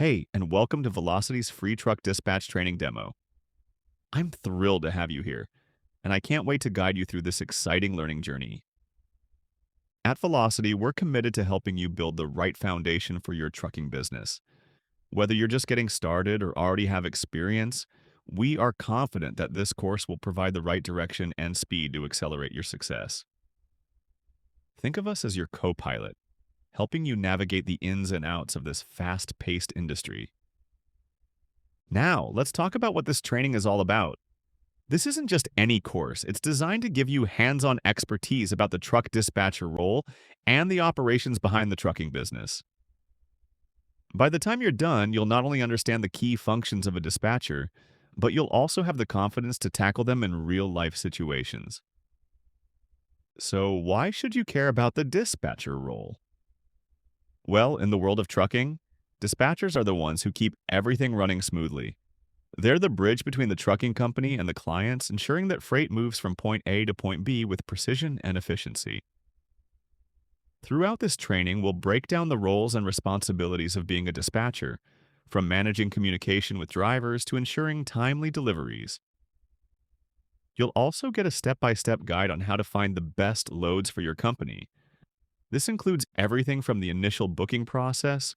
Hey, and welcome to Velocity's free truck dispatch training demo. I'm thrilled to have you here, and I can't wait to guide you through this exciting learning journey. At Velocity, we're committed to helping you build the right foundation for your trucking business. Whether you're just getting started or already have experience, we are confident that this course will provide the right direction and speed to accelerate your success. Think of us as your co-pilot, helping you navigate the ins and outs of this fast-paced industry. Now, let's talk about what this training is all about. This isn't just any course, it's designed to give you hands on expertise about the truck dispatcher role and the operations behind the trucking business. By the time you're done, you'll not only understand the key functions of a dispatcher, but you'll also have the confidence to tackle them in real life situations. So, why should you care about the dispatcher role? Well, in the world of trucking, dispatchers are the ones who keep everything running smoothly. They're the bridge between the trucking company and the clients, ensuring that freight moves from point A to point B with precision and efficiency. Throughout this training, we'll break down the roles and responsibilities of being a dispatcher, from managing communication with drivers to ensuring timely deliveries. You'll also get a step-by-step guide on how to find the best loads for your company. This includes everything from the initial booking process,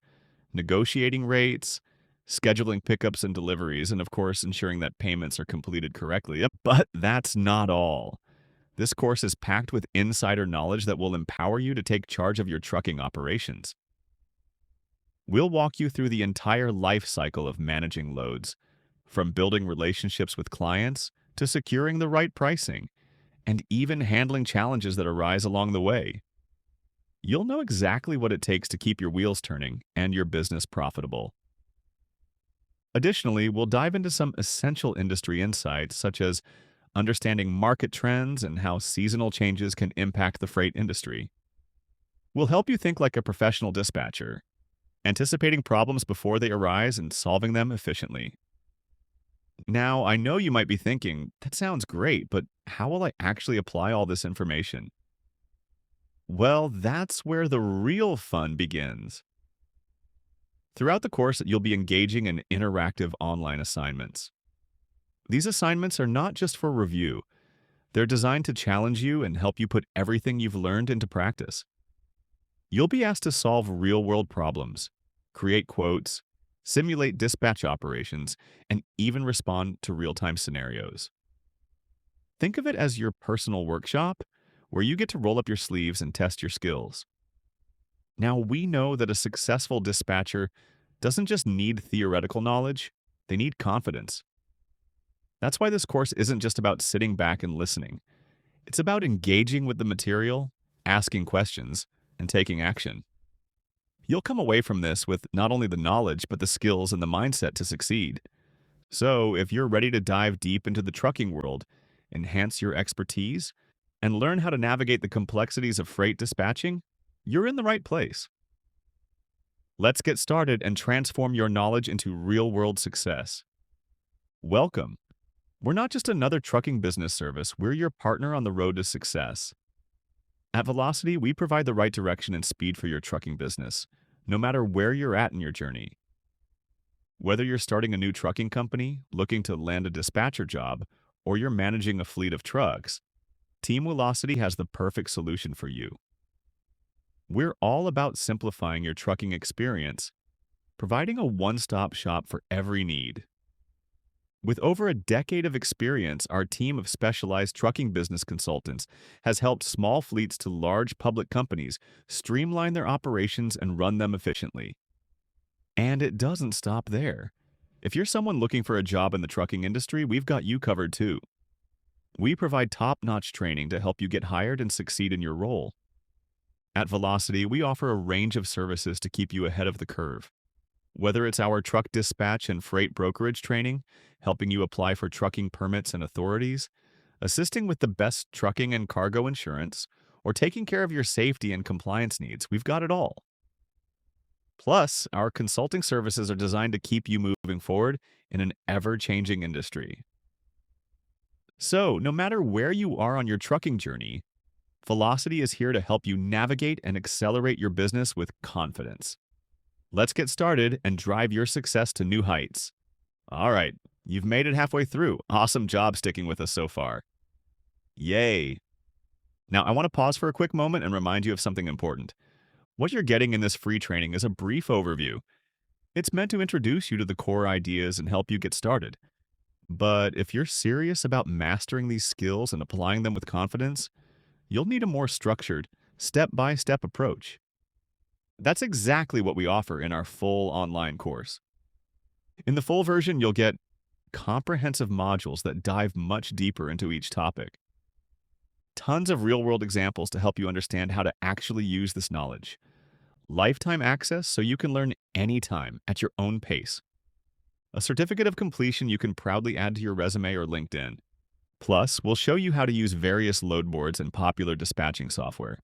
negotiating rates, scheduling pickups and deliveries, and of course, ensuring that payments are completed correctly. Yep. But that's not all. This course is packed with insider knowledge that will empower you to take charge of your trucking operations. We'll walk you through the entire life cycle of managing loads, from building relationships with clients to securing the right pricing, and even handling challenges that arise along the way. You'll know exactly what it takes to keep your wheels turning and your business profitable. Additionally, we'll dive into some essential industry insights, such as understanding market trends and how seasonal changes can impact the freight industry. We'll help you think like a professional dispatcher, anticipating problems before they arise and solving them efficiently. Now, I know you might be thinking, that sounds great, but how will I actually apply all this information? Well, that's where the real fun begins. Throughout the course, you'll be engaging in interactive online assignments. These assignments are not just for review, they're designed to challenge you and help you put everything you've learned into practice. You'll be asked to solve real world problems, create quotes, simulate dispatch operations, and even respond to real time scenarios. Think of it as your personal workshop where you get to roll up your sleeves and test your skills. Now, we know that a successful dispatcher doesn't just need theoretical knowledge, they need confidence. That's why this course isn't just about sitting back and listening. It's about engaging with the material, asking questions, and taking action. You'll come away from this with not only the knowledge, but the skills and the mindset to succeed. So, if you're ready to dive deep into the trucking world, enhance your expertise, and learn how to navigate the complexities of freight dispatching, you're in the right place. Let's get started and transform your knowledge into real-world success. Welcome. We're not just another trucking business service, we're your partner on the road to success. At Velocity, we provide the right direction and speed for your trucking business, no matter where you're at in your journey. Whether you're starting a new trucking company, looking to land a dispatcher job, or you're managing a fleet of trucks, Team Velocity has the perfect solution for you. We're all about simplifying your trucking experience, providing a one-stop shop for every need. With over a decade of experience, our team of specialized trucking business consultants has helped small fleets to large public companies streamline their operations and run them efficiently. And it doesn't stop there. If you're someone looking for a job in the trucking industry, we've got you covered too. We provide top-notch training to help you get hired and succeed in your role. At Velocity, we offer a range of services to keep you ahead of the curve. Whether it's our truck dispatch and freight brokerage training, helping you apply for trucking permits and authorities, assisting with the best trucking and cargo insurance, or taking care of your safety and compliance needs, we've got it all. Plus, our consulting services are designed to keep you moving forward in an ever-changing industry. So, no matter where you are on your trucking journey, Velocity is here to help you navigate and accelerate your business with confidence. Let's get started and drive your success to new heights. All right, you've made it halfway through. Awesome job sticking with us so far. Yay. Now, I want to pause for a quick moment and remind you of something important. What you're getting in this free training is a brief overview. It's meant to introduce you to the core ideas and help you get started. But if you're serious about mastering these skills and applying them with confidence, you'll need a more structured, step-by-step approach. That's exactly what we offer in our full online course. In the full version, you'll get comprehensive modules that dive much deeper into each topic. Tons of real-world examples to help you understand how to actually use this knowledge. Lifetime access so you can learn anytime at your own pace. A certificate of completion you can proudly add to your resume or LinkedIn. Plus, we'll show you how to use various load boards and popular dispatching software.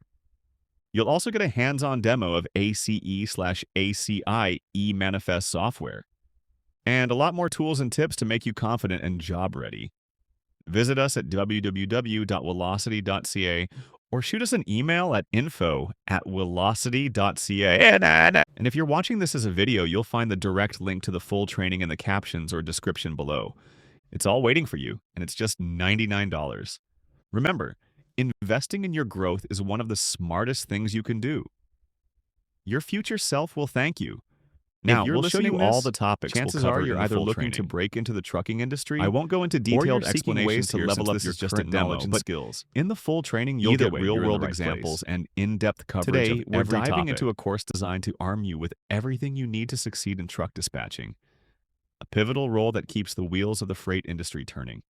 You'll also get a hands-on demo of ACE/ACI e-manifest software, and a lot more tools and tips to make you confident and job ready. Visit us at www.velocity.ca or shoot us an email at info@velocity.ca. And if you're watching this as a video, you'll find the direct link to the full training in the captions or description below. It's all waiting for you, and it's just $99. Remember, investing in your growth is one of the smartest things you can do. Your future self will thank you. Now, we'll show you all the topics. Chances are you're either looking to break into the trucking industry. I won't go into detailed explanations to level up your current knowledge and skills. In the full training, you'll get real-world examples and in-depth coverage of every topic. Today, we're diving into a course designed to arm you with everything you need to succeed in truck dispatching, a pivotal role that keeps the wheels of the freight industry turning.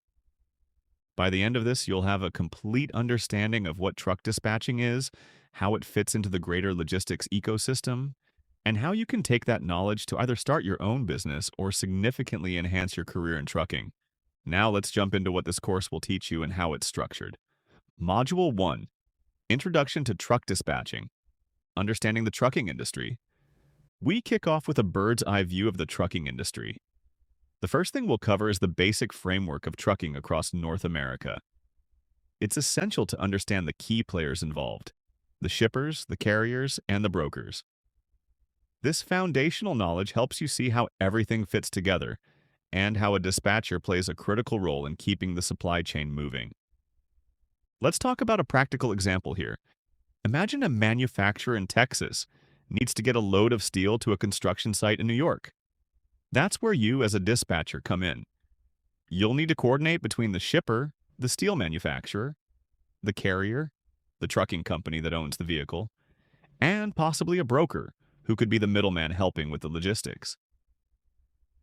By the end of this, you'll have a complete understanding of what truck dispatching is, how it fits into the greater logistics ecosystem, and how you can take that knowledge to either start your own business or significantly enhance your career in trucking. Now let's jump into what this course will teach you and how it's structured. Module 1, Introduction to Truck Dispatching, Understanding the Trucking Industry. We kick off with a bird's eye view of the trucking industry. The first thing we'll cover is the basic framework of trucking across North America. It's essential to understand the key players involved: the shippers, the carriers, and the brokers. This foundational knowledge helps you see how everything fits together and how a dispatcher plays a critical role in keeping the supply chain moving. Let's talk about a practical example here. Imagine a manufacturer in Texas needs to get a load of steel to a construction site in New York. That's where you, as a dispatcher, come in. You'll need to coordinate between the shipper, the steel manufacturer, the carrier, the trucking company that owns the vehicle, and possibly a broker, who could be the middleman helping with the logistics.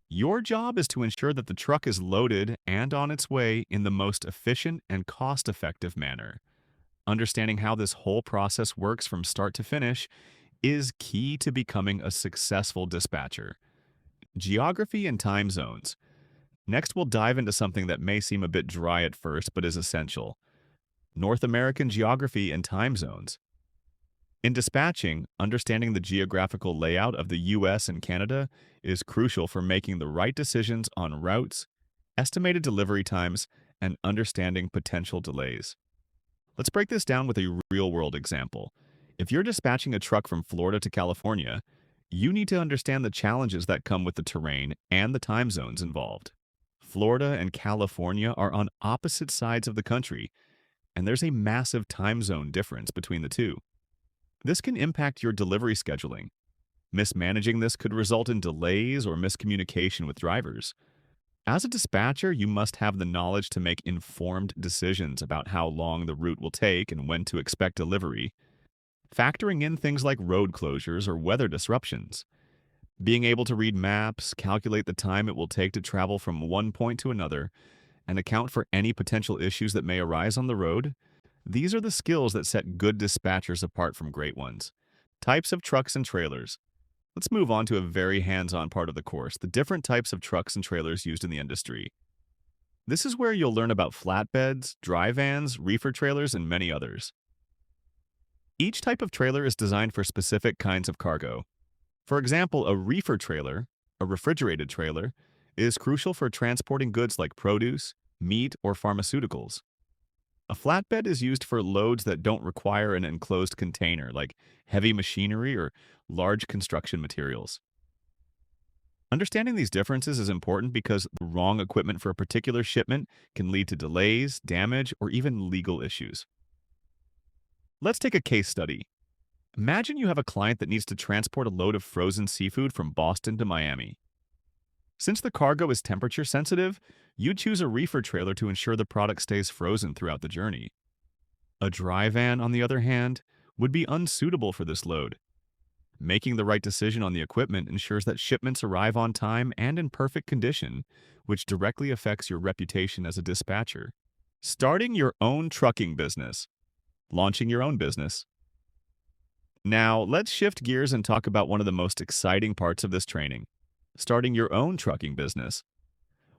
Your job is to ensure that the truck is loaded and on its way in the most efficient and cost-effective manner. Understanding how this whole process works from start to finish is key to becoming a successful dispatcher. Geography and time zones. Next, we'll dive into something that may seem a bit dry at first, but is essential: North American geography and time zones. In dispatching, understanding the geographical layout of the US and Canada is crucial for making the right decisions on routes, estimated delivery times, and understanding potential delays. Let's break this down with a real-world example. If you're dispatching a truck from Florida to California, you need to understand the challenges that come with the terrain and the time zones involved. Florida and California are on opposite sides of the country, and there's a massive time zone difference between the two. This can impact your delivery scheduling. Mismanaging this could result in delays or miscommunication with drivers. As a dispatcher, you must have the knowledge to make informed decisions about how long the route will take and when to expect delivery, factoring in things like road closures or weather disruptions. Being able to read maps, calculate the time it will take to travel from one point to another, and account for any potential issues that may arise on the road. These are the skills that set good dispatchers apart from great ones. Types of trucks and trailers. Let's move on to a very hands-on part of the course, the different types of trucks and trailers used in the industry. This is where you'll learn about flatbeds, dry vans, reefer trailers, and many others. Each type of trailer is designed for specific kinds of cargo. For example, a reefer trailer, a refrigerated trailer, is crucial for transporting goods like produce, meat, or pharmaceuticals. A flatbed is used for loads that don't require an enclosed container, like heavy machinery or large construction materials. Understanding these differences is important because the wrong equipment for a particular shipment can lead to delays, damage, or even legal issues. Let's take a case study. Imagine you have a client that needs to transport a load of frozen seafood from Boston to Miami. Since the cargo is temperature sensitive, you'd choose a reefer trailer to ensure the product stays frozen throughout the journey. A dry van, on the other hand, would be unsuitable for this load. Making the right decision on the equipment ensures that shipments arrive on time and in perfect condition, which directly affects your reputation as a dispatcher. Starting your own trucking business. Launching your own business. Now, let's shift gears and talk about one of the most exciting parts of this training: starting your own trucking business.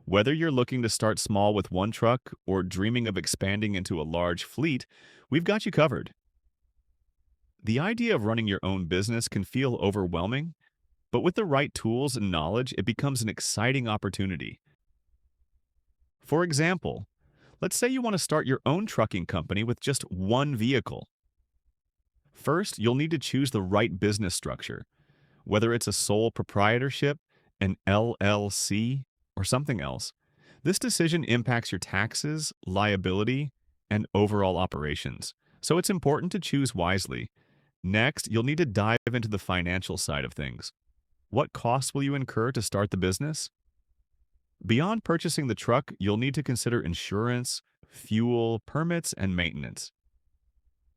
Whether you're looking to start small with one truck or dreaming of expanding into a large fleet, we've got you covered. The idea of running your own business can feel overwhelming, but with the right tools and knowledge, it becomes an exciting opportunity. For example, let's say you want to start your own trucking company with just one vehicle. First, you'll need to choose the right business structure, whether it's a sole proprietorship, an LLC, or something else. This decision impacts your taxes, liability, and overall operations, so it's important to choose wisely. Next, you'll need to dive into the financial side of things. What costs will you incur to start the business? Beyond purchasing the truck, you'll need to consider insurance, fuel, permits, and maintenance.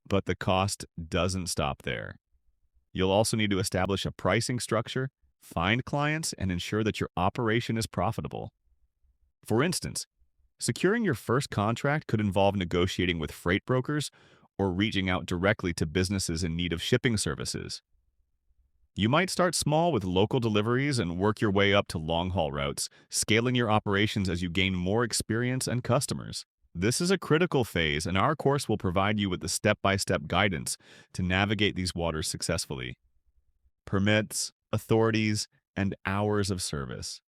But the cost doesn't stop there. You'll also need to establish a pricing structure, find clients, and ensure that your operation is profitable. For instance, securing your first contract could involve negotiating with freight brokers or reaching out directly to businesses in need of shipping services. You might start small with local deliveries and work your way up to long-haul routes, scaling your operations as you gain more experience and customers. This is a critical phase, and our course will provide you with the step-by-step guidance to navigate these waters successfully. Permits, authorities, and hours of service.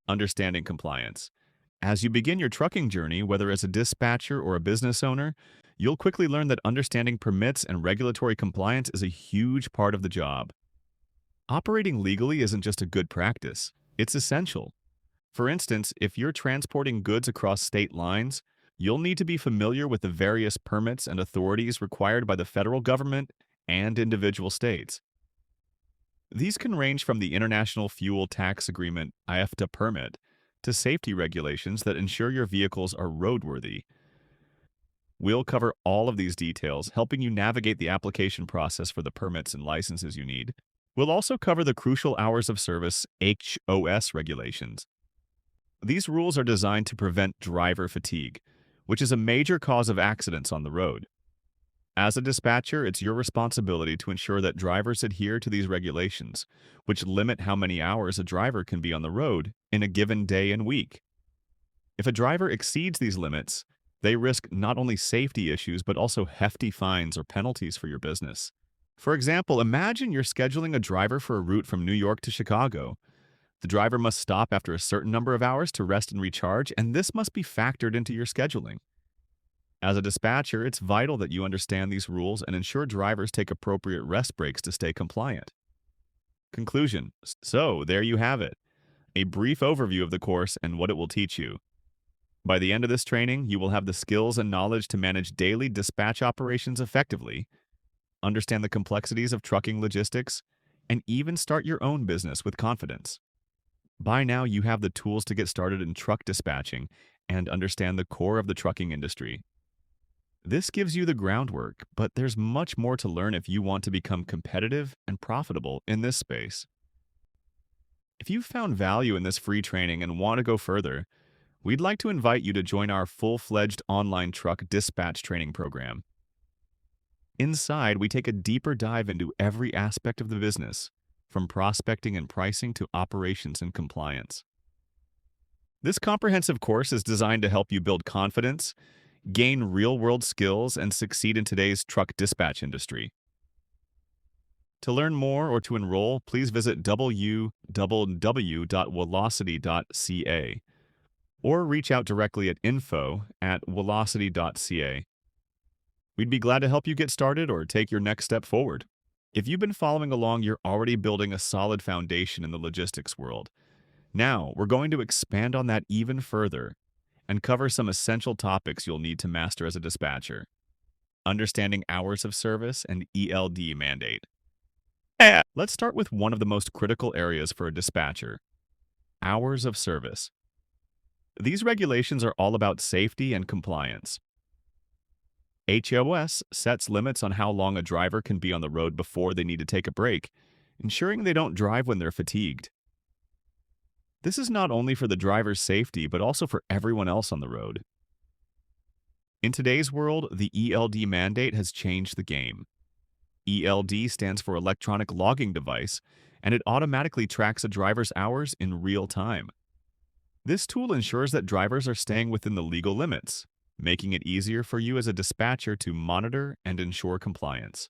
Understanding compliance. As you begin your trucking journey, whether as a dispatcher or a business owner, you'll quickly learn that understanding permits and regulatory compliance is a huge part of the job. Operating legally isn't just a good practice, it's essential. For instance, if you're transporting goods across state lines, you'll need to be familiar with the various permits and authorities required by the federal government and individual states. These can range from the International Fuel Tax Agreement (IFTA) permit to safety regulations that ensure your vehicles are roadworthy. We'll cover all of these details, helping you navigate the application process for the permits and licenses you need. We'll also cover the crucial hours of service (HOS) regulations. These rules are designed to prevent driver fatigue, which is a major cause of accidents on the road. As a dispatcher, it's your responsibility to ensure that drivers adhere to these regulations, which limit how many hours a driver can be on the road in a given day and week. If a driver exceeds these limits, they risk not only safety issues but also hefty fines or penalties for your business. For example, imagine you're scheduling a driver for a route from New York to Chicago. The driver must stop after a certain number of hours to rest and recharge, and this must be factored into your scheduling. As a dispatcher, it's vital that you understand these rules and ensure drivers take appropriate rest breaks to stay compliant. Conclusion. So, there you have it, a brief overview of the course and what it will teach you. By the end of this training, you will have the skills and knowledge to manage daily dispatch operations effectively, understand the complexities of trucking logistics, and even start your own business with confidence. By now, you have the tools to get started in truck dispatching and understand the core of the trucking industry. This gives you the groundwork, but there's much more to learn if you want to become competitive and profitable in this space. If you've found value in this free training and want to go further, we'd like to invite you to join our full-fledged online truck dispatch training program. Inside, we take a deeper dive into every aspect of the business, from prospecting and pricing to operations and compliance. This comprehensive course is designed to help you build confidence, gain real-world skills, and succeed in today's truck dispatch industry. To learn more or to enroll, please visit www.velocity.ca or reach out directly at info@velocity.ca. We'd be glad to help you get started or take your next step forward. If you've been following along, you're already building a solid foundation in the logistics world. Now, we're going to expand on that even further and cover some essential topics you'll need to master as a dispatcher. Understanding hours of service and ELD mandate. Let's start with one of the most critical areas for a dispatcher: hours of service. These regulations are all about safety and compliance. HOS sets limits on how long a driver can be on the road before they need to take a break, ensuring they don't drive when they're fatigued. This is not only for the driver's safety, but also for everyone else on the road. In today's world, the ELD mandate has changed the game. ELD stands for Electronic Logging Device, and it automatically tracks a driver's hours in real time. This tool ensures that drivers are staying within the legal limits, making it easier for you as a dispatcher to monitor and ensure compliance.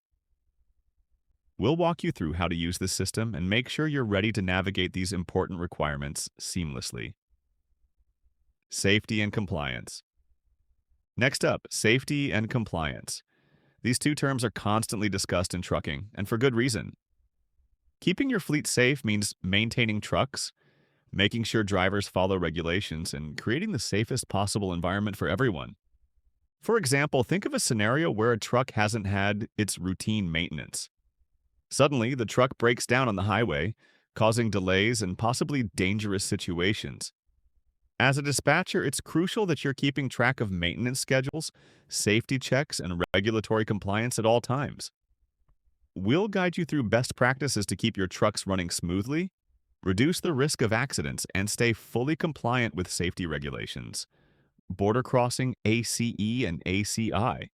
We'll walk you through how to use this system and make sure you're ready to navigate these important requirements seamlessly. Safety and compliance. Next up, safety and compliance. These two terms are constantly discussed in trucking, and for good reason. Keeping your fleet safe means maintaining trucks, making sure drivers follow regulations, and creating the safest possible environment for everyone. For example, think of a scenario where a truck hasn't had its routine maintenance. Suddenly, the truck breaks down on the highway, causing delays and possibly dangerous situations. As a dispatcher, it's crucial that you're keeping track of maintenance schedules, safety checks, and regulatory compliance at all times. We'll guide you through best practices to keep your trucks running smoothly, reduce the risk of accidents, and stay fully compliant with safety regulations. Border crossing, ACE, and ACI.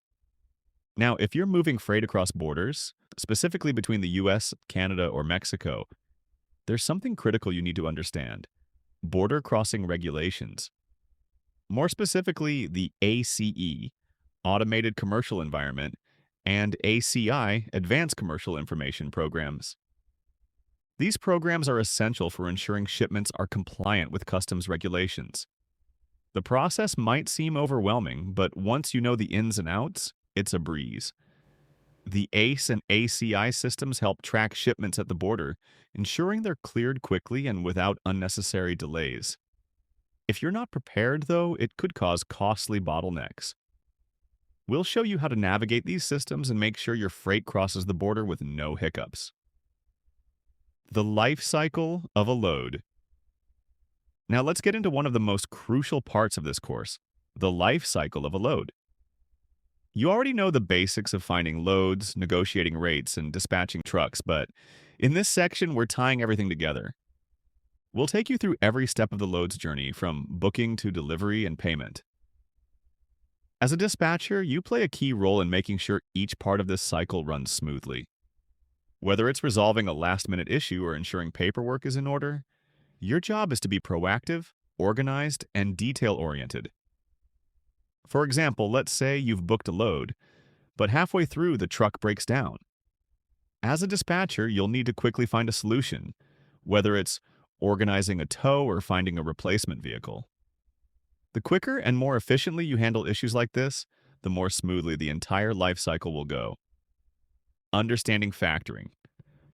Now, if you're moving freight across borders, specifically between the US, Canada, or Mexico, there's something critical you need to understand: border crossing regulations. More specifically, the ACE, Automated Commercial Environment, and ACI, Advanced Commercial Information Programs. These programs are essential for ensuring shipments are compliant with customs regulations. The process might seem overwhelming, but once you know the ins and outs, it's a breeze. The ACE and ACI systems help track shipments at the border, ensuring they're cleared quickly and without unnecessary delays. If you're not prepared, though, it could cause costly bottlenecks. We'll show you how to navigate these systems and make sure your freight crosses the border with no hiccups. The life cycle of a load. Now let's get into one of the most crucial parts of this course: the life cycle of a load. You already know the basics of finding loads, negotiating rates, and dispatching trucks, but in this section, we're tying everything together. We'll take you through every step of the load's journey, from booking to delivery and payment. As a dispatcher, you play a key role in making sure each part of this cycle runs smoothly. Whether it's resolving a last-minute issue or ensuring paperwork is in order, your job is to be proactive, organized, and detail-oriented. For example, let's say you've booked a load, but halfway through the truck breaks down. As a dispatcher, you'll need to quickly find a solution, whether it's organizing a tow or finding a replacement vehicle. The quicker and more efficiently you handle issues like this, the more smoothly the entire life cycle will go. Understanding factoring.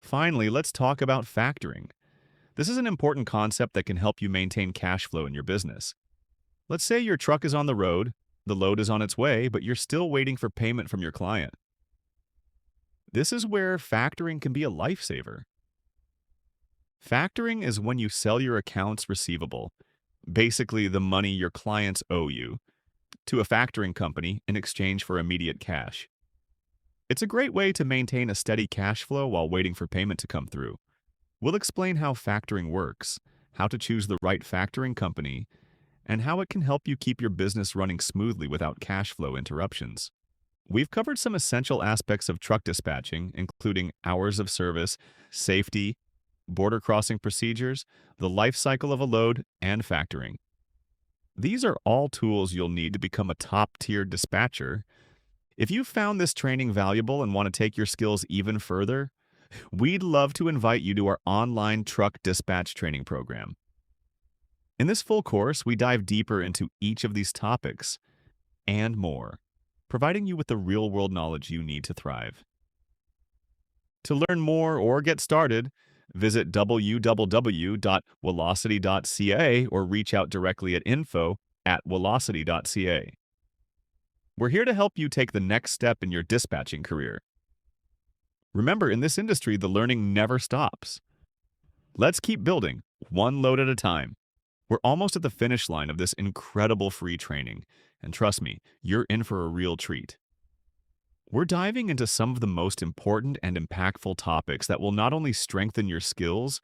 Finally, let's talk about factoring. This is an important concept that can help you maintain cash flow in your business. Let's say your truck is on the road, the load is on its way, but you're still waiting for payment from your client. This is where factoring can be a lifesaver. Factoring is when you sell your accounts receivable, basically the money your clients owe you, to a factoring company in exchange for immediate cash. It's a great way to maintain a steady cash flow while waiting for payment to come through. We'll explain how factoring works, how to choose the right factoring company, and how it can help you keep your business running smoothly without cash flow interruptions. We've covered some essential aspects of truck dispatching, including hours of service, safety, border crossing procedures, the life cycle of a load, and factoring. These are all tools you'll need to become a top-tier dispatcher. If you found this training valuable and want to take your skills even further, we'd love to invite you to our online truck dispatch training program. In this full course, we dive deeper into each of these topics and more, providing you with the real-world knowledge you need to thrive. To learn more or get started, visit www.velocity.ca or reach out directly at info@velocity.ca. We're here to help you take the next step in your dispatching career. Remember, in this industry, the learning never stops. Let's keep building, one load at a time. We're almost at the finish line of this incredible free training, and trust me, you're in for a real treat. We're diving into some of the most important and impactful topics that will not only strengthen your skills,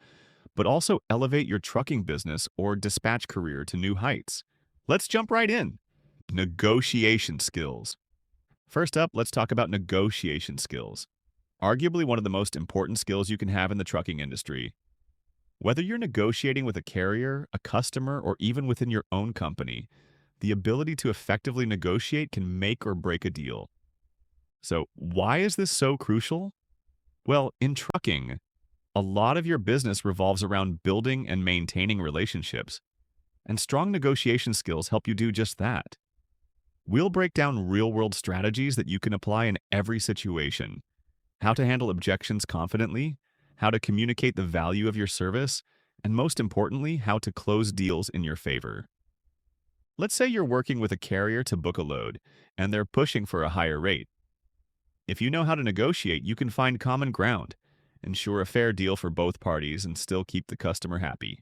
but also elevate your trucking business or dispatch career to new heights. Let's jump right in. Negotiation skills. First up, let's talk about negotiation skills. Arguably one of the most important skills you can have in the trucking industry. Whether you're negotiating with a carrier, a customer, or even within your own company, the ability to effectively negotiate can make or break a deal. So, why is this so crucial? Well, in trucking, a lot of your business revolves around building and maintaining relationships, and strong negotiation skills help you do just that. We'll break down real-world strategies that you can apply in every situation: how to handle objections confidently, how to communicate the value of your service, and most importantly, how to close deals in your favor. Let's say you're working with a carrier to book a load, and they're pushing for a higher rate. If you know how to negotiate, you can find common ground, ensure a fair deal for both parties, and still keep the customer happy.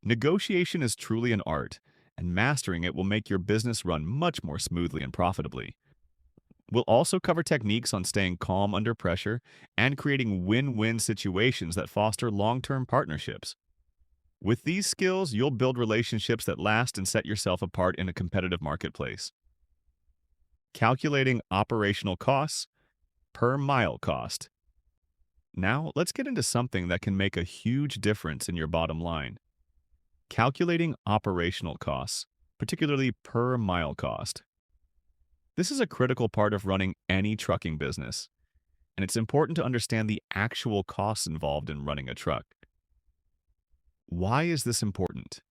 Negotiation is truly an art, and mastering it will make your business run much more smoothly and profitably. We'll also cover techniques on staying calm under pressure and creating win-win situations that foster long-term partnerships. With these skills, you'll build relationships that last and set yourself apart in a competitive marketplace. Calculating operational costs, per mile cost. Now, let's get into something that can make a huge difference in your bottom line. Calculating operational costs, particularly per mile cost. This is a critical part of running any trucking business, and it's important to understand the actual costs involved in running a truck. Why is this important?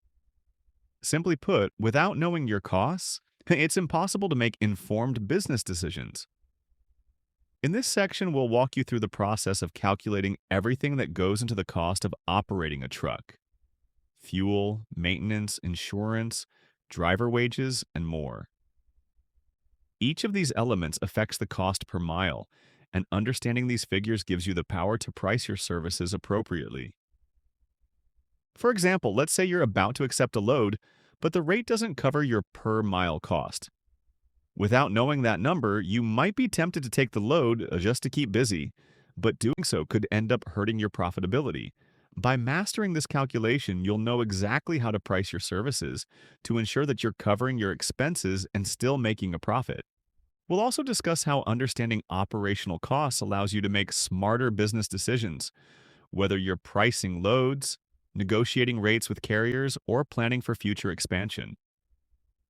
Simply put, without knowing your costs, it's impossible to make informed business decisions. In this section, we'll walk you through the process of calculating everything that goes into the cost of operating a truck: fuel, maintenance, insurance, driver wages, and more. Each of these elements affects the cost per mile, and understanding these figures gives you the power to price your services appropriately. For example, let's say you're about to accept a load, but the rate doesn't cover your per mile cost. Without knowing that number, you might be tempted to take the load just to keep busy, but doing so could end up hurting your profitability. By mastering this calculation, you'll know exactly how to price your services to ensure that you're covering your expenses and still making a profit. We'll also discuss how understanding operational costs allows you to make smarter business decisions, whether you're pricing loads, negotiating rates with carriers, or planning for future expansion.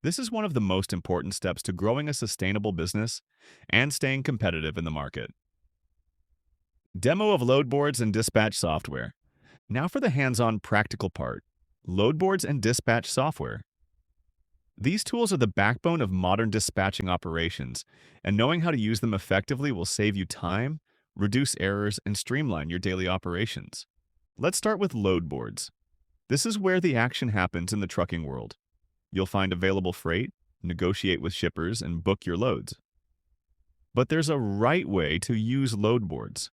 This is one of the most important steps to growing a sustainable business and staying competitive in the market. Demo of load boards and dispatch software. Now for the hands-on practical part: load boards and dispatch software. These tools are the backbone of modern dispatching operations, and knowing how to use them effectively will save you time, reduce errors, and streamline your daily operations. Let's start with load boards. This is where the action happens in the trucking world. You'll find available freight, negotiate with shippers, and book your loads. But there's a right way to use load boards.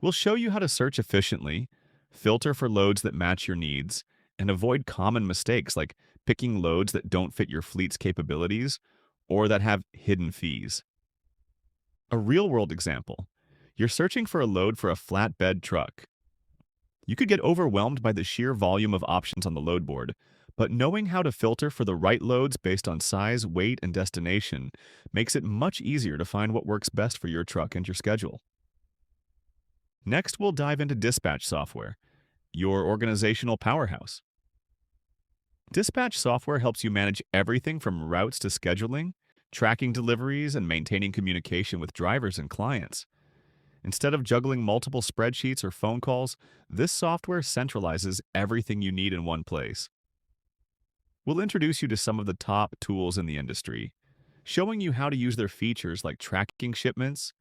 We'll show you how to search efficiently, filter for loads that match your needs, and avoid common mistakes like picking loads that don't fit your fleet's capabilities or that have hidden fees. A real-world example: you're searching for a load for a flatbed truck. You could get overwhelmed by the sheer volume of options on the load board, but knowing how to filter for the right loads based on size, weight, and destination makes it much easier to find what works best for your truck and your schedule. Next, we'll dive into dispatch software, your organizational powerhouse. Dispatch software helps you manage everything from routes to scheduling, tracking deliveries, and maintaining communication with drivers and clients. Instead of juggling multiple spreadsheets or phone calls, this software centralizes everything you need in one place. We'll introduce you to some of the top tools in the industry, showing you how to use their features like tracking shipments,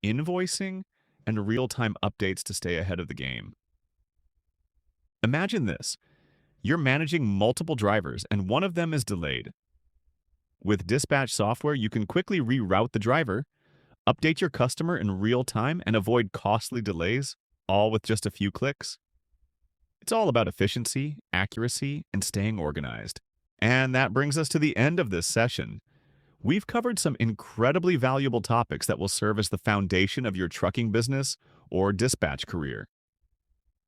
invoicing, and real-time updates to stay ahead of the game. Imagine this. You're managing multiple drivers and one of them is delayed. With dispatch software, you can quickly reroute the driver, update your customer in real time, and avoid costly delays, all with just a few clicks. It's all about efficiency, accuracy, and staying organized. And that brings us to the end of this session. We've covered some incredibly valuable topics that will serve as the foundation of your trucking business or dispatch career.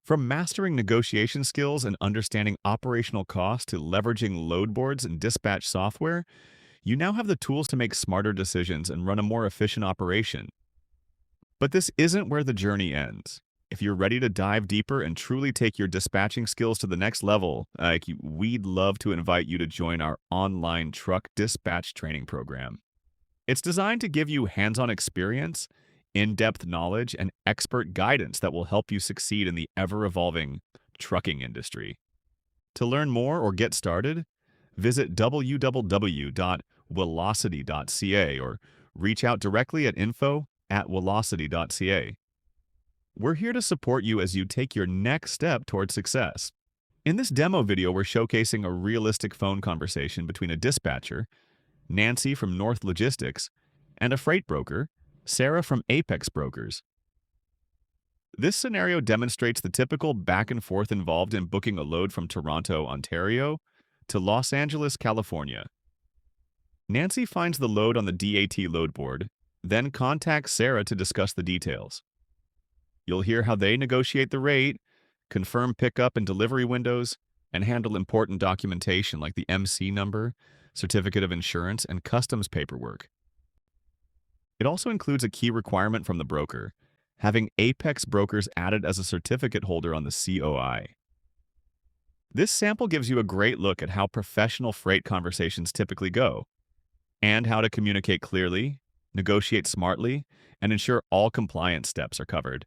From mastering negotiation skills and understanding operational costs to leveraging load boards and dispatch software, you now have the tools to make smarter decisions and run a more efficient operation. But this isn't where the journey ends. If you're ready to dive deeper and truly take your dispatching skills to the next level, we'd love to invite you to join our online truck dispatch training program. It's designed to give you hands-on experience, in-depth knowledge, and expert guidance that will help you succeed in the ever-evolving trucking industry. To learn more or get started, visit www.velocity.ca or reach out directly at info@velocity.ca. We're here to support you as you take your next step towards success. In this demo video, we're showcasing a realistic phone conversation between a dispatcher, Nancy from North Logistics, and a freight broker, Sarah from Apex Brokers. This scenario demonstrates the typical back and forth involved in booking a load from Toronto, Ontario, to Los Angeles, California. Nancy finds the load on the DAT load board, then contacts Sarah to discuss the details. You'll hear how they negotiate the rate, confirm pickup and delivery windows, and handle important documentation like the MC number, certificate of insurance, and customs paperwork. It also includes a key requirement from the broker, having Apex Brokers added as a certificate holder on the COI. This sample gives you a great look at how professional freight conversations typically go, and how to communicate clearly, negotiate smartly, and ensure all compliance steps are covered.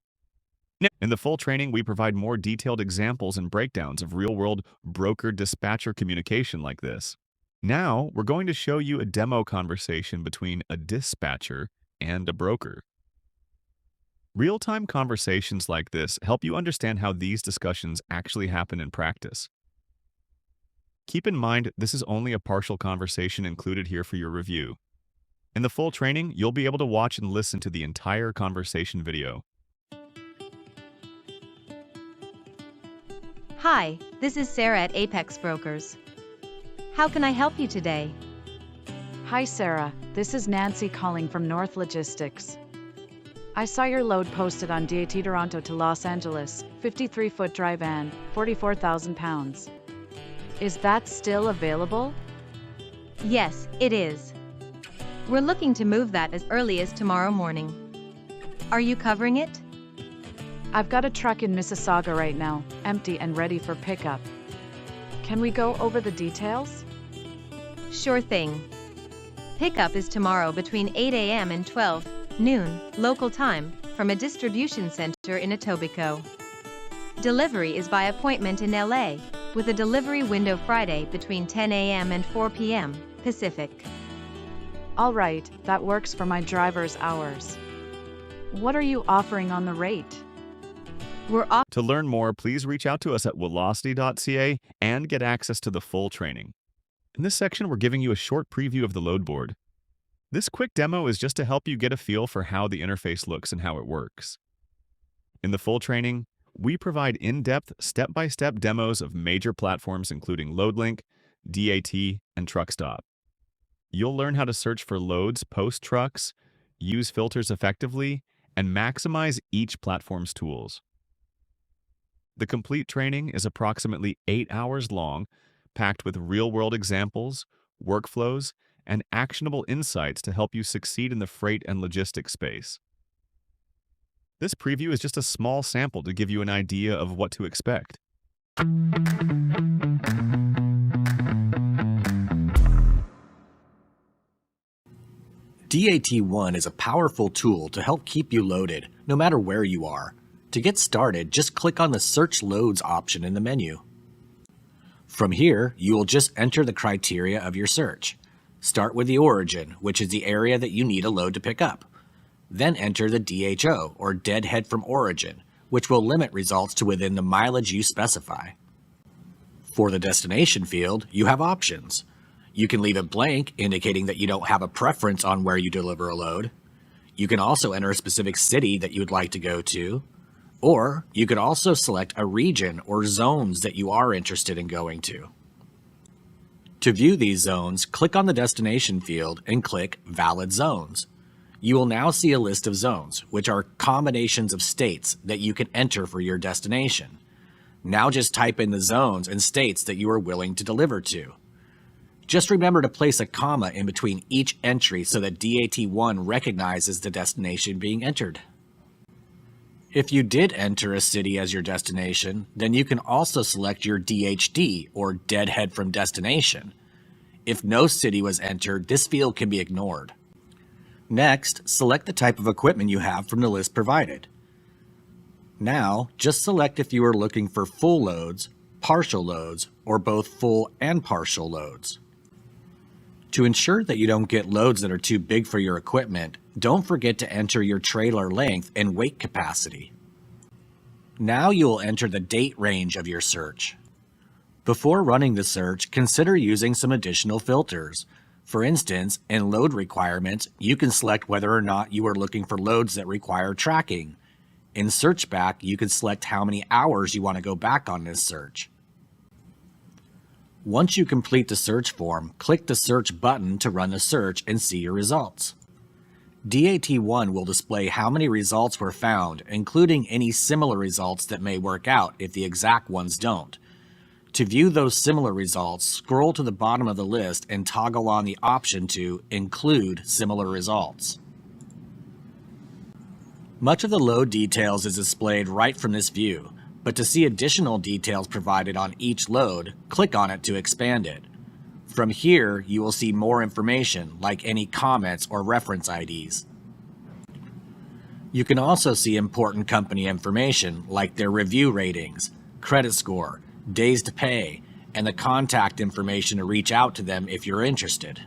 In the full training, we provide more detailed examples and breakdowns of real-world broker-dispatcher communication like this. Now, we're going to show you a demo conversation between a dispatcher and a broker. Real-time conversations like this help you understand how these discussions actually happen in practice. Keep in mind, this is only a partial conversation included here for your review. In the full training, you'll be able to watch and listen to the entire conversation video. Hi, this is Sarah at Apex Brokers. How can I help you today? Hi Sarah, this is Nancy calling from North Logistics. I saw your load posted on DAT Toronto to Los Angeles, 53-foot dry van, 44,000 pounds. Is that still available? Yes, it is. We're looking to move that as early as tomorrow morning. Are you covering it? I've got a truck in Mississauga right now, empty and ready for pickup. Can we go over the details? Sure thing. Pickup is tomorrow between 8 a.m. and 12 noon, local time, from a distribution center in Etobicoke. Delivery is by appointment in LA, with a delivery window Friday between 10 a.m. and 4 p.m. Pacific. All right, that works for my driver's hours. What are you offering on the rate? To learn more, please reach out to us at velocity.ca and get access to the full training. In this section, we're giving you a short preview of the load board. This quick demo is just to help you get a feel for how the interface looks and how it works. In the full training, we provide in-depth, step-by-step demos of major platforms including LoadLink, DAT, and TruckStop. You'll learn how to search for loads post-trucks, use filters effectively, and maximize each platform's tools. The complete training is approximately 8 hours long, packed with real-world examples, workflows, and actionable insights to help you succeed in the freight and logistics space. This preview is just a small sample to give you an idea of what to expect. DAT1 is a powerful tool to help keep you loaded, no matter where you are. To get started, just click on the Search Loads option in the menu. From here, you will just enter the criteria of your search. Start with the origin, which is the area that you need a load to pick up. Then enter the DHO, or deadhead from origin, which will limit results to within the mileage you specify. For the destination field, you have options. You can leave it blank, indicating that you don't have a preference on where you deliver a load. You can also enter a specific city that you would like to go to, or you could also select a region or zones that you are interested in going to. To view these zones, click on the destination field and click Valid Zones. You will now see a list of zones, which are combinations of states that you can enter for your destination. Now just type in the zones and states that you are willing to deliver to. Just remember to place a comma in between each entry so that DAT1 recognizes the destination being entered. If you did enter a city as your destination, then you can also select your DHD, or deadhead from destination. If no city was entered, this field can be ignored. Next, select the type of equipment you have from the list provided. Now, just select if you are looking for full loads, partial loads, or both full and partial loads. To ensure that you don't get loads that are too big for your equipment, don't forget to enter your trailer length and weight capacity. Now you will enter the date range of your search. Before running the search, consider using some additional filters. For instance, in load requirements, you can select whether or not you are looking for loads that require tracking. In search back, you can select how many hours you want to go back on this search. Once you complete the search form, click the search button to run the search and see your results. DAT1 will display how many results were found, including any similar results that may work out if the exact ones don't. To view those similar results, scroll to the bottom of the list and toggle on the option to Include Similar Results. Much of the load details is displayed right from this view, but to see additional details provided on each load, click on it to expand it. From here, you will see more information, like any comments or reference IDs. You can also see important company information, like their review ratings, credit score, days to pay, and the contact information to reach out to them if you're interested.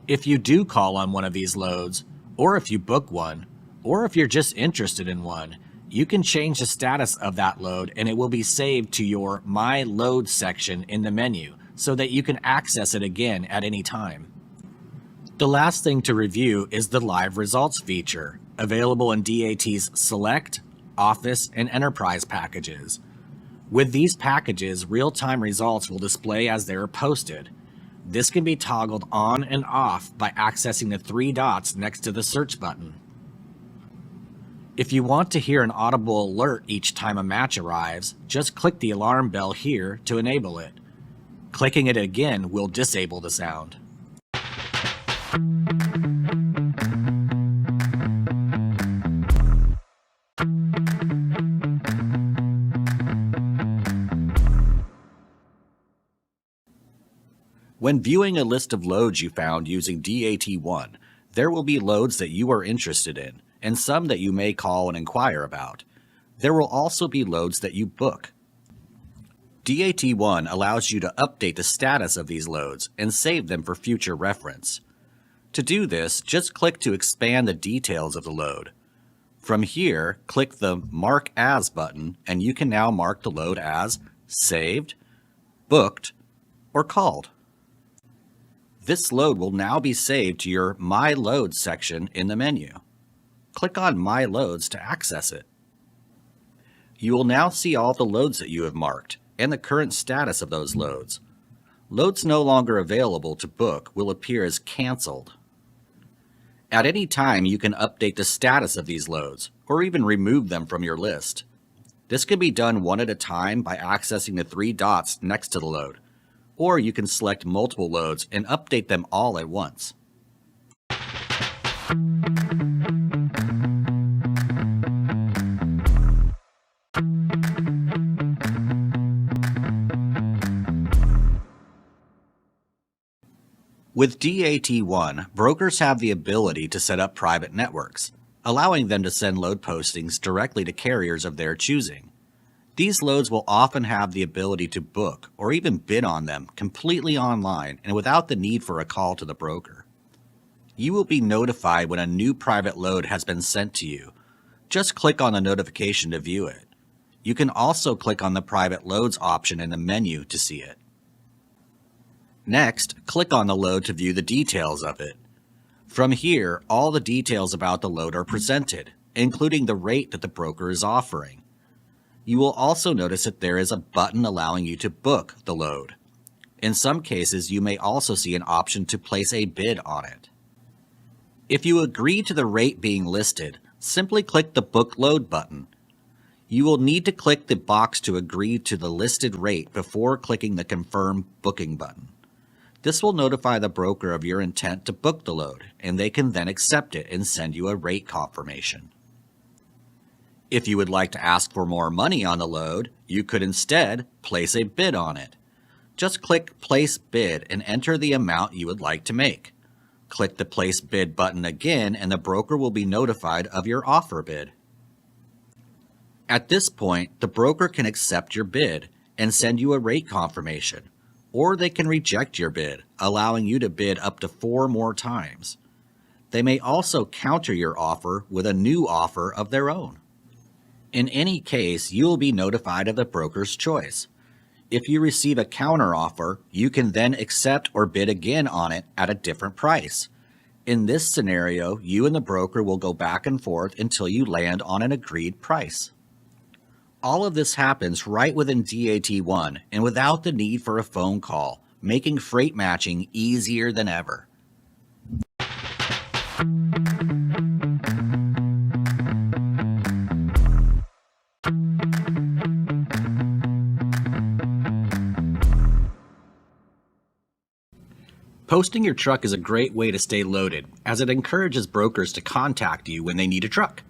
If you do call on one of these loads, or if you book one, or if you're just interested in one, you can change the status of that load and it will be saved to your My Load section in the menu so that you can access it again at any time. The last thing to review is the Live Results feature, available in DAT's Select, Office, and Enterprise packages. With these packages, real-time results will display as they are posted. This can be toggled on and off by accessing the three dots next to the search button. If you want to hear an audible alert each time a match arrives, just click the alarm bell here to enable it. Clicking it again will disable the sound. When viewing a list of loads you found using DAT1, there will be loads that you are interested in, and some that you may call and inquire about. There will also be loads that you book. DAT1 allows you to update the status of these loads and save them for future reference. To do this, just click to expand the details of the load. From here, click the Mark As button, and you can now mark the load as saved, booked, or called. This load will now be saved to your My Loads section in the menu. Click on My Loads to access it. You will now see all the loads that you have marked and the current status of those loads. Loads no longer available to book will appear as canceled. At any time, you can update the status of these loads or even remove them from your list. This can be done one at a time by accessing the three dots next to the load, or you can select multiple loads and update them all at once. With DAT1, brokers have the ability to set up private networks, allowing them to send load postings directly to carriers of their choosing. These loads will often have the ability to book or even bid on them completely online and without the need for a call to the broker. you will be notified when a new private load has been sent to you. Just click on the notification to view it. You can also click on the private loads option in the menu to see it. Next, click on the load to view the details of it. From here, all the details about the load are presented, including the rate that the broker is offering. You will also notice that there is a button allowing you to book the load. In some cases, you may also see an option to place a bid on it. If you agree to the rate being listed, simply click the Book Load button. You will need to click the box to agree to the listed rate before clicking the Confirm Booking button. This will notify the broker of your intent to book the load, and they can then accept it and send you a rate confirmation. If you would like to ask for more money on the load, you could instead place a bid on it. Just click Place Bid and enter the amount you would like to make. Click the Place Bid button again and the broker will be notified of your offer bid. At this point, the broker can accept your bid and send you a rate confirmation, or they can reject your bid, allowing you to bid up to 4 more times. They may also counter your offer with a new offer of their own. In any case, you will be notified of the broker's choice. If you receive a counteroffer, you can then accept or bid again on it at a different price. In this scenario, you and the broker will go back and forth until you land on an agreed price. All of this happens right within DAT1 and without the need for a phone call, making freight matching easier than ever. Posting your truck is a great way to stay loaded, as it encourages brokers to contact you when they need a truck.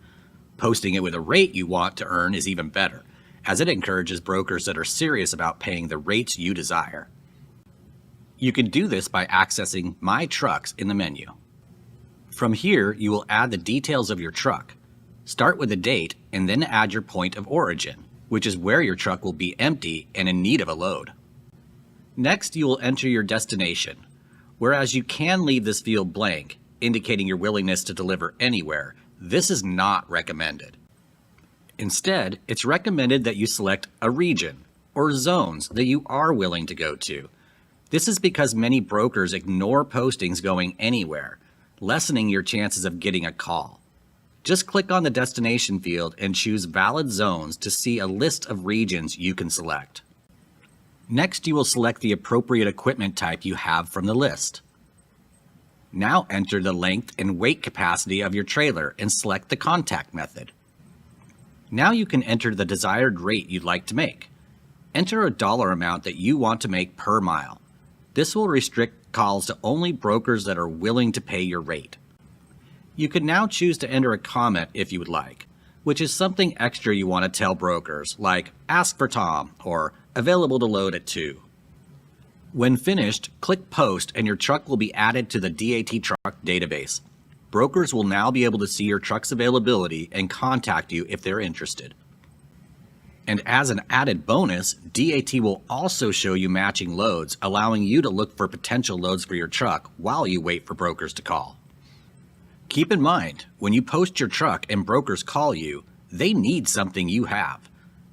Posting it with a rate you want to earn is even better, as it encourages brokers that are serious about paying the rates you desire. You can do this by accessing My Trucks in the menu. From here, you will add the details of your truck. Start with the date and then add your point of origin, which is where your truck will be empty and in need of a load. Next, you will enter your destination. Whereas you can leave this field blank, indicating your willingness to deliver anywhere, this is not recommended. Instead, it's recommended that you select a region or zones that you are willing to go to. This is because many brokers ignore postings going anywhere, lessening your chances of getting a call. Just click on the destination field and choose Valid Zones to see a list of regions you can select. Next, you will select the appropriate equipment type you have from the list. Now enter the length and weight capacity of your trailer and select the contact method. Now you can enter the desired rate you'd like to make. Enter a dollar amount that you want to make per mile. This will restrict calls to only brokers that are willing to pay your rate. You can now choose to enter a comment if you would like, which is something extra you want to tell brokers, like "Ask for Tom" or "Available to load at 2." When finished, click Post and your truck will be added to the DAT Truck database. Brokers will now be able to see your truck's availability and contact you if they're interested. And as an added bonus, DAT will also show you matching loads, allowing you to look for potential loads for your truck while you wait for brokers to call. Keep in mind, when you post your truck and brokers call you, they need something you have.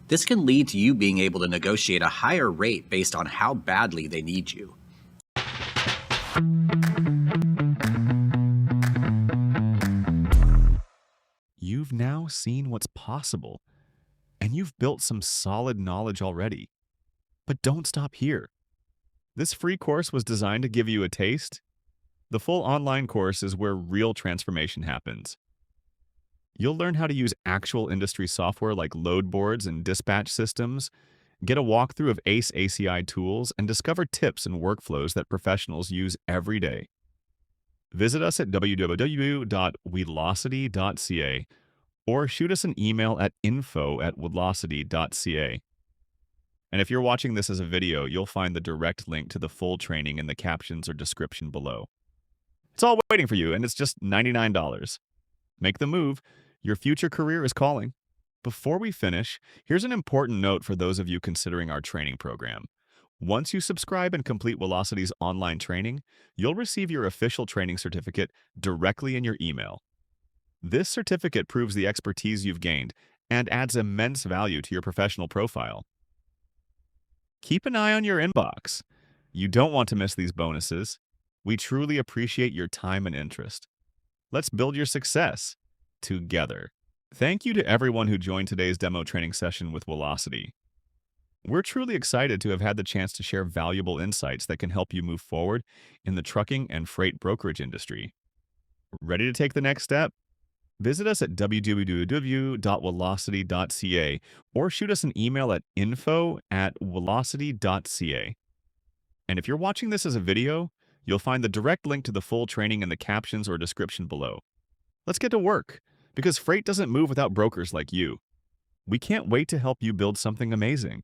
This can lead to you being able to negotiate a higher rate based on how badly they need you. You've now seen what's possible, and you've built some solid knowledge already. But don't stop here. This free course was designed to give you a taste. The full online course is where real transformation happens. You'll learn how to use actual industry software like load boards and dispatch systems, get a walkthrough of ACE ACI tools, and discover tips and workflows that professionals use every day. Visit us at www.weedlocity.ca or shoot us an email at info@woodlocity.ca. And if you're watching this as a video, you'll find the direct link to the full training in the captions or description below. It's all waiting for you, and it's just $99. Make the move. Your future career is calling. Before we finish, here's an important note for those of you considering our training program. Once you subscribe and complete Velocity's online training, you'll receive your official training certificate directly in your email. This certificate proves the expertise you've gained and adds immense value to your professional profile. Keep an eye on your inbox. You don't want to miss these bonuses. We truly appreciate your time and interest. Let's build your success together. Thank you to everyone who joined today's demo training session with Velocity. We're truly excited to have had the chance to share valuable insights that can help you move forward in the trucking and freight brokerage industry. Ready to take the next step? Visit us at www.velocity.ca or shoot us an email at info@velocity.ca. And if you're watching this as a video, you'll find the direct link to the full training in the captions or description below. Let's get to work, because freight doesn't move without brokers like you. We can't wait to help you build something amazing.